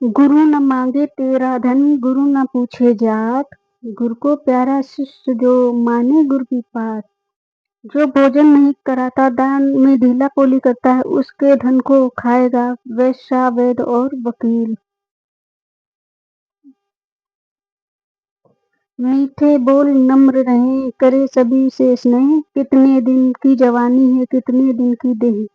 गुरु न मांगे तेरा धन, गुरु न पूछे जात, गुरु को प्यारा शिष्य जो माने गुरु की बात। जो भोजन नहीं कराता, दान में ढीला पोली करता है, उसके धन को खाएगा वैश्य, वैद और वकील। मीठे बोल नम्र रहे, करे सभी से स्नेह, कितने दिन की जवानी है, कितने दिन की देह।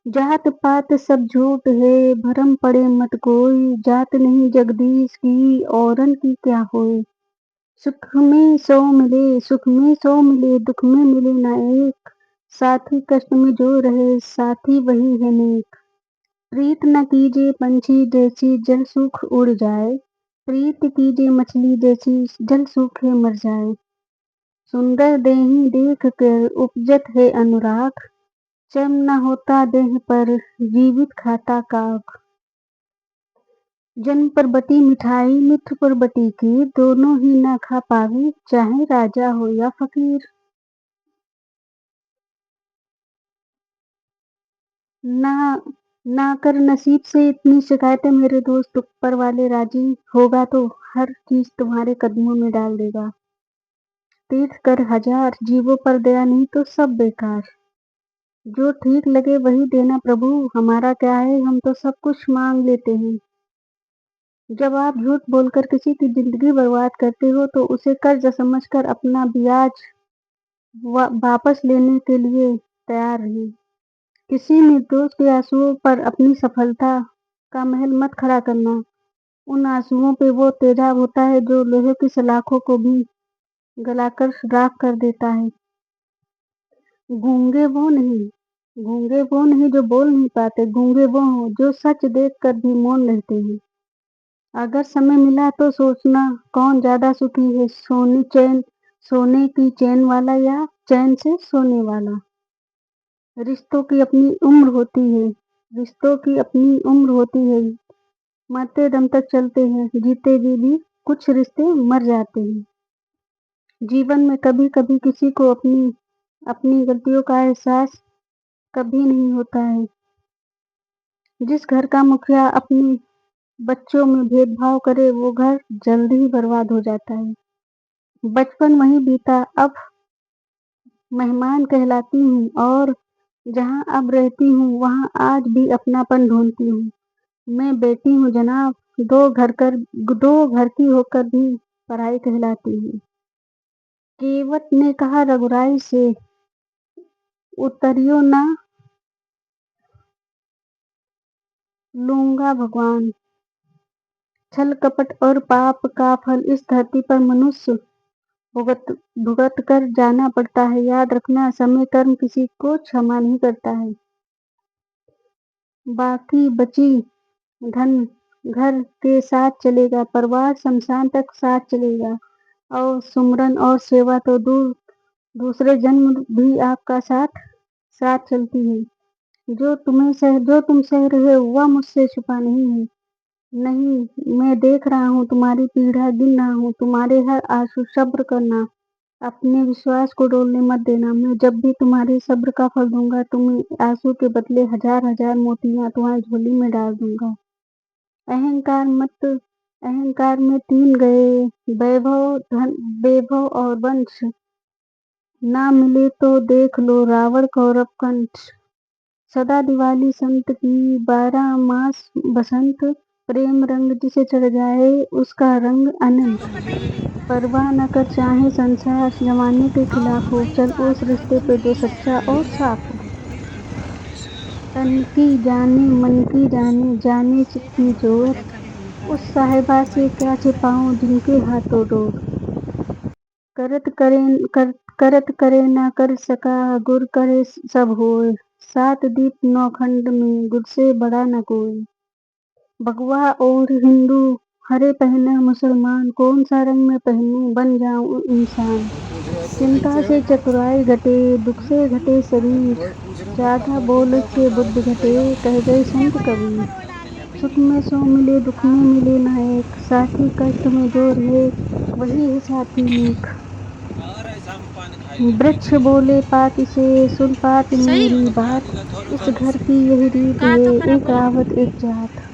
जात पात सब झूठ है, भरम पड़े मत कोई, जात नहीं जगदीश की, औरन की क्या होए। सुख में सौ मिले, सुख में सौ मिले, दुख में मिले ना एक, साथी कष्ट में जो रहे, साथी वही है नेक। प्रीत न कीजिए पंछी जैसी, जल सूख उड़ जाए, प्रीत कीजिए मछली जैसी, जल सूखे मर जाए। सुंदर देही देख कर उपजत है अनुराग, चम न होता देह पर, जीवित खाता काग। जन्म पर बटी मिठाई, मित्र पर बटी खीर, दोनों ही न खा पावे, चाहे राजा हो या फकीर। ना कर नसीब से इतनी शिकायतें मेरे दोस्त, ऊपर वाले राजी होगा तो हर चीज तुम्हारे कदमों में डाल देगा। तीर्थ कर हजार, जीवों पर दया नहीं तो सब बेकार। जो ठीक लगे वही देना प्रभु, हमारा क्या है, हम तो सब कुछ मांग लेते हैं। जब आप झूठ बोलकर किसी की जिंदगी बर्बाद करते हो तो उसे कर्ज समझकर अपना ब्याज वापस लेने के लिए तैयार रहिए। किसी निर्दोष के आंसुओं पर अपनी सफलता का महल मत खड़ा करना। उन आंसुओं पे वो तेजाब होता है जो लोहे की सलाखों को भी गलाकर राख कर देता है। गूंगे वो नहीं जो बोल नहीं पाते, गूंगे वो हों जो सच देख कर भी मौन रहते हैं। अगर समय मिला तो सोचना कौन ज्यादा सुखी है, सोने की चैन वाला या चैन से सोने वाला। रिश्तों की अपनी उम्र होती है, मरते दम तक चलते हैं, जीते भी कुछ रिश्ते मर जाते हैं। जीवन में कभी कभी किसी को अपनी गलतियों का एहसास कभी नहीं होता है। जिस घर का मुखिया अपने बच्चों में भेदभाव करे वो घर जल्दी ही बर्बाद हो जाता है। बचपन वहीं बीता, अब मेहमान कहलाती हूँ, और जहाँ अब रहती हूँ वहाँ आज भी अपनापन ढूंढती हूँ। मैं बेटी हूँ जनाब, दो घर की होकर भी पराई कहलाती हूँ। केवट ने कहा रघुराई से, उतरियो ना लूंगा भगवान। छल कपट और पाप का फल इस धरती पर मनुष्य भुगत कर जाना पड़ता है। याद रखना, समय कर्म किसी को क्षमा नहीं करता है। बाकी बची धन घर के साथ चलेगा, परिवार शमशान तक साथ चलेगा, और सुमरन और सेवा तो दूसरे जन्म भी आपका साथ चलती है। जो तुम सह रहे हो वह मुझसे छुपा नहीं है। नहीं, मैं देख रहा हूँ, तुम्हारी पीड़ा गिन रहा हूँ, तुम्हारे हर आंसू। सब्र करना, अपने विश्वास को डोलने मत देना। मैं जब भी तुम्हारे सब्र का फल दूंगा, तुम्हें आंसू के बदले हजार हजार मोतियां तुम्हारी झोली में डाल दूंगा। अहंकार में तीन गए, वैभव और वंश। ना मिले तो देख लो रावण कौरव कंस। सदा दिवाली संत की, 12 मास बसंत, प्रेम रंग जिसे चढ़ जाए उसका रंग अनंत। परवाह न कर चाहे संसार जमाने के खिलाफ हो, चल उस रिश्ते पे जो सच्चा और साफ हो। तन की जाने मन की जाने, जाने चित की जोर, उस साहिबा से क्या छिपाऊं जिनके हाथों डोर। करत करे ना कर सका, गुर करे सब होए, 7 दीप 9 खंड में गुर से बड़ा न कोई। भगवा और हिंदू हरे पहने मुसलमान, कौन सा रंग में पहनूं बन जाऊं इंसान। चिंता से चतुराई घटे, दुख से घटे शरीर, ज्यादा बोल से बुद्धि घटे, कह गए संत कबीर। सुख में सौ मिले, दुख में मिले ना एक, साथी कष्ट में जो रहे वही है साथी नेक। वृक्ष बोले पात से, सुन पात मेरी बात, इस घर की यही रीत है, एक आवत एक जात।